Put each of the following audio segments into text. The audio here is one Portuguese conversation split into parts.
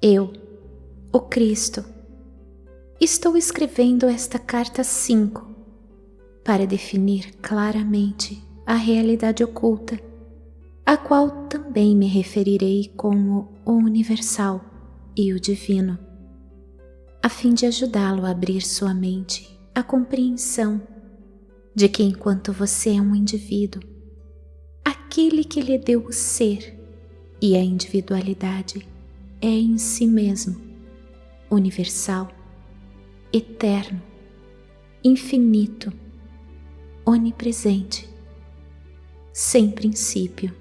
Eu, o Cristo, estou escrevendo esta carta 5 para definir claramente a realidade oculta, a qual também me referirei como o universal e o divino, a fim de ajudá-lo a abrir sua mente à compreensão de que enquanto você é um indivíduo, aquele que lhe deu o ser e a individualidade é em si mesmo, universal, eterno, infinito, onipresente, sem princípio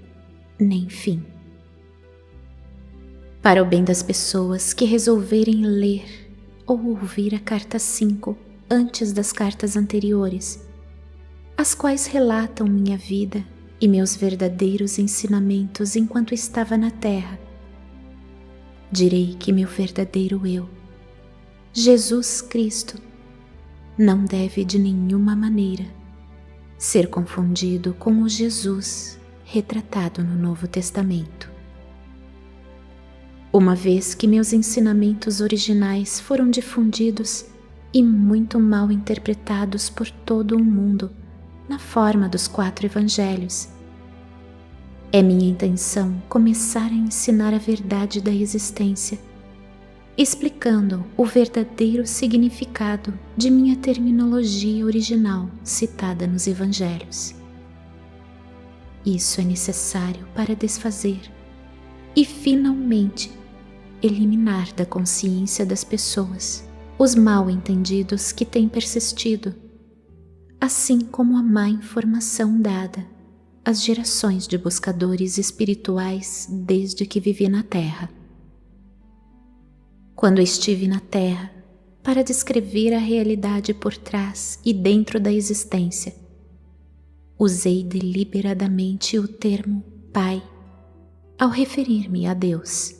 nem fim. Para o bem das pessoas que resolverem ler ou ouvir a carta 5 antes das cartas anteriores, as quais relatam minha vida e meus verdadeiros ensinamentos enquanto estava na Terra, direi que meu verdadeiro eu, Jesus Cristo, não deve de nenhuma maneira ser confundido com o Jesus retratado no Novo Testamento. Uma vez que meus ensinamentos originais foram difundidos e muito mal interpretados por todo o mundo na forma dos 4 evangelhos, é minha intenção começar a ensinar a verdade da existência, explicando o verdadeiro significado de minha terminologia original citada nos evangelhos. Isso é necessário para desfazer e finalmente eliminar da consciência das pessoas os mal-entendidos que têm persistido, assim como a má informação dada às gerações de buscadores espirituais desde que vivi na Terra. Quando estive na Terra para descrever a realidade por trás e dentro da existência, usei deliberadamente o termo Pai ao referir-me a Deus.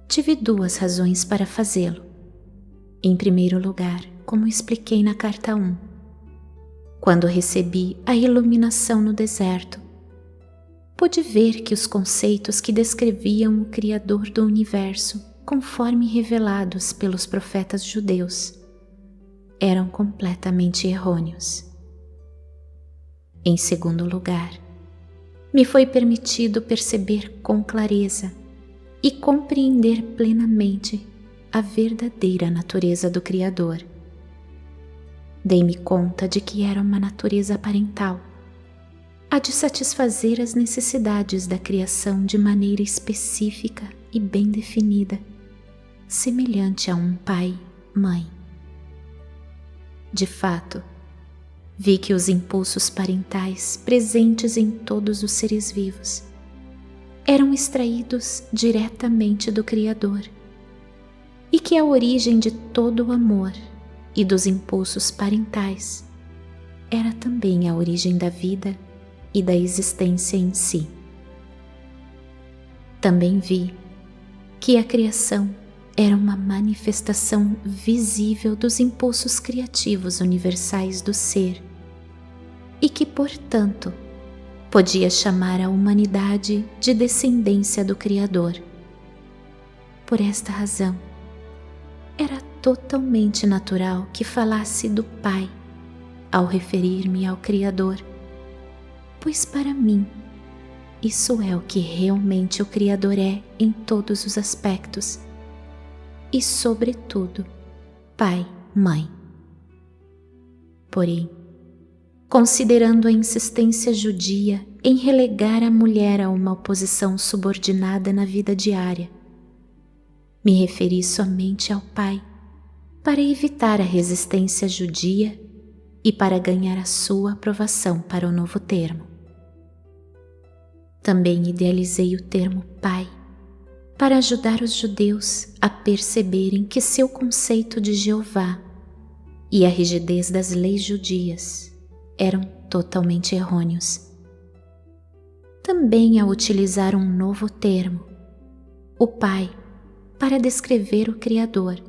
Tive 2 razões para fazê-lo. Em primeiro lugar, como expliquei na carta 1, quando recebi a iluminação no deserto, pude ver que os conceitos que descreviam o Criador do Universo, conforme revelados pelos profetas judeus, eram completamente errôneos. Em segundo lugar, me foi permitido perceber com clareza e compreender plenamente a verdadeira natureza do Criador. Dei-me conta de que era uma natureza parental, a de satisfazer as necessidades da criação de maneira específica e bem definida, semelhante a um pai-mãe. De fato, vi que os impulsos parentais presentes em todos os seres vivos eram extraídos diretamente do Criador e que a origem de todo o amor e dos impulsos parentais era também a origem da vida e da existência em si. Também vi que a criação era uma manifestação visível dos impulsos criativos universais do ser e que, portanto, podia chamar a humanidade de descendência do Criador. Por esta razão, era totalmente natural que falasse do Pai ao referir-me ao Criador, pois para mim isso é o que realmente o Criador é em todos os aspectos e, sobretudo, Pai, Mãe. Porém, considerando a insistência judia em relegar a mulher a uma posição subordinada na vida diária, me referi somente ao Pai para evitar a resistência judia e para ganhar a sua aprovação para o novo termo. Também idealizei o termo Pai para ajudar os judeus a perceberem que seu conceito de Jeová e a rigidez das leis judias eram totalmente errôneos. Também a utilizar um novo termo, o Pai, para descrever o Criador,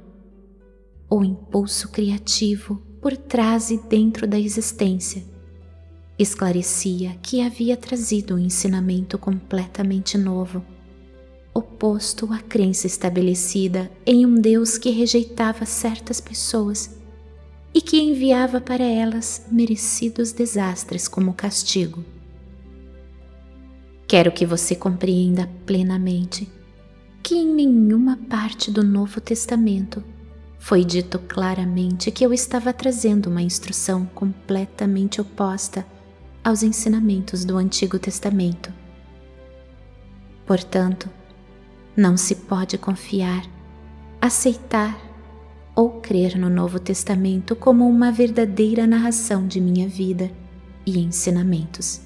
o impulso criativo por trás e dentro da existência, esclarecia que havia trazido um ensinamento completamente novo, oposto à crença estabelecida em um Deus que rejeitava certas pessoas e que enviava para elas merecidos desastres como castigo. Quero que você compreenda plenamente que em nenhuma parte do Novo Testamento foi dito claramente que eu estava trazendo uma instrução completamente oposta aos ensinamentos do Antigo Testamento. Portanto, não se pode confiar, aceitar ou crer no Novo Testamento como uma verdadeira narração de minha vida e ensinamentos.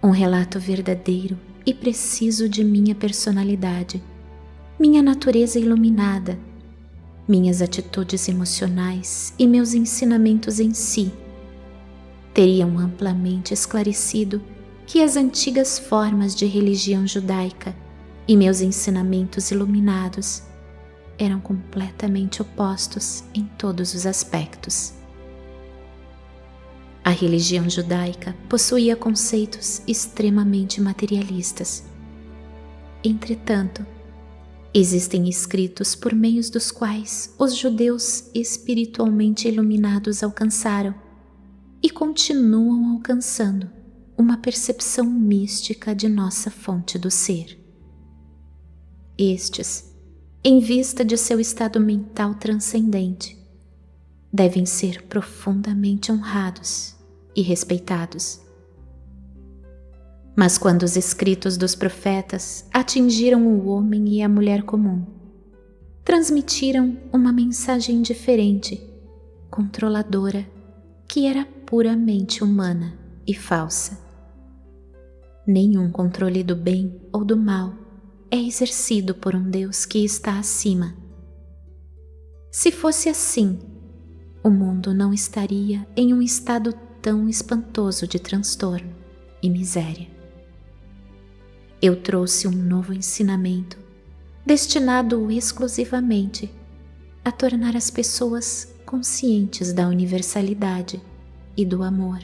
Um relato verdadeiro e preciso de minha personalidade, minha natureza iluminada, minhas atitudes emocionais e meus ensinamentos em si teriam amplamente esclarecido que as antigas formas de religião judaica e meus ensinamentos iluminados eram completamente opostos em todos os aspectos. A religião judaica possuía conceitos extremamente materialistas. Entretanto, existem escritos por meio dos quais os judeus espiritualmente iluminados alcançaram e continuam alcançando uma percepção mística de nossa fonte do ser. Estes, em vista de seu estado mental transcendente, devem ser profundamente honrados e respeitados. Mas quando os escritos dos profetas atingiram o homem e a mulher comum, transmitiram uma mensagem diferente, controladora, que era puramente humana e falsa. Nenhum controle do bem ou do mal é exercido por um Deus que está acima. Se fosse assim, o mundo não estaria em um estado tão espantoso de transtorno e miséria. Eu trouxe um novo ensinamento, destinado exclusivamente a tornar as pessoas conscientes da universalidade e do amor,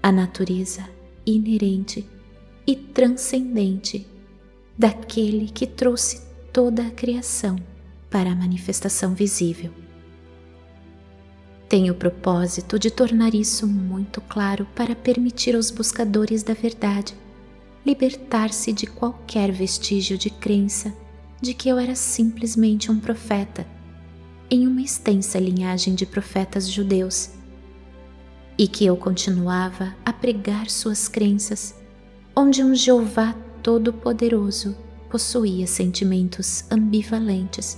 a natureza inerente e transcendente daquele que trouxe toda a criação para a manifestação visível. Tenho o propósito de tornar isso muito claro para permitir aos buscadores da verdade libertar-se de qualquer vestígio de crença de que eu era simplesmente um profeta em uma extensa linhagem de profetas judeus e que eu continuava a pregar suas crenças onde um Jeová Todo-Poderoso possuía sentimentos ambivalentes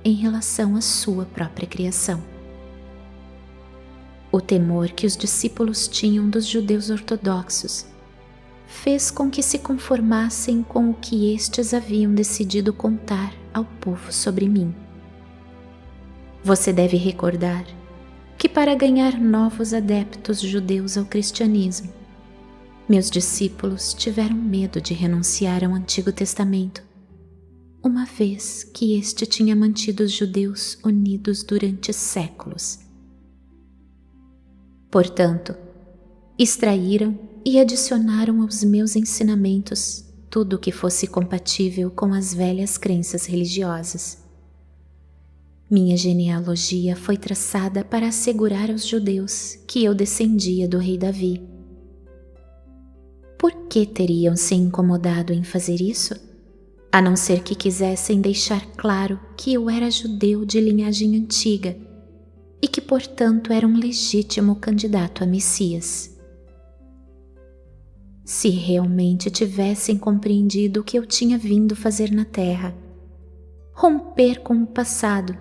em relação à sua própria criação. O temor que os discípulos tinham dos judeus ortodoxos fez com que se conformassem com o que estes haviam decidido contar ao povo sobre mim. Você deve recordar que para ganhar novos adeptos judeus ao cristianismo, meus discípulos tiveram medo de renunciar ao Antigo Testamento, uma vez que este tinha mantido os judeus unidos durante séculos. Portanto, extraíram e adicionaram aos meus ensinamentos tudo o que fosse compatível com as velhas crenças religiosas. Minha genealogia foi traçada para assegurar aos judeus que eu descendia do rei Davi. Por que teriam se incomodado em fazer isso? A não ser que quisessem deixar claro que eu era judeu de linhagem antiga e que, portanto, era um legítimo candidato a Messias. Se realmente tivessem compreendido o que eu tinha vindo fazer na terra, romper com o passado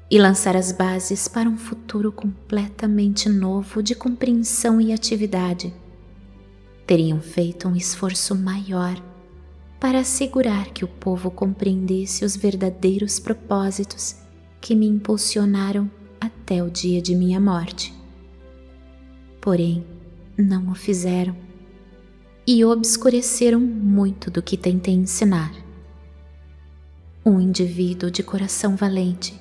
e lançar as bases para um futuro completamente novo de compreensão e atividade, teriam feito um esforço maior para assegurar que o povo compreendesse os verdadeiros propósitos que me impulsionaram até o dia de minha morte. Porém, não o fizeram e obscureceram muito do que tentei ensinar. Um indivíduo de coração valente,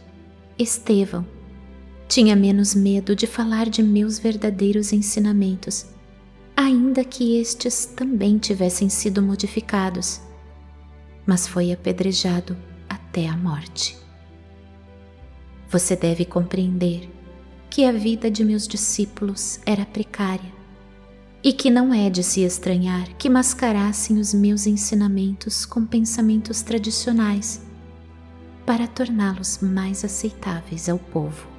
Estevão, tinha menos medo de falar de meus verdadeiros ensinamentos, ainda que estes também tivessem sido modificados, mas foi apedrejado até a morte. Você deve compreender que a vida de meus discípulos era precária e que não é de se estranhar que mascarassem os meus ensinamentos com pensamentos tradicionais para torná-los mais aceitáveis ao povo.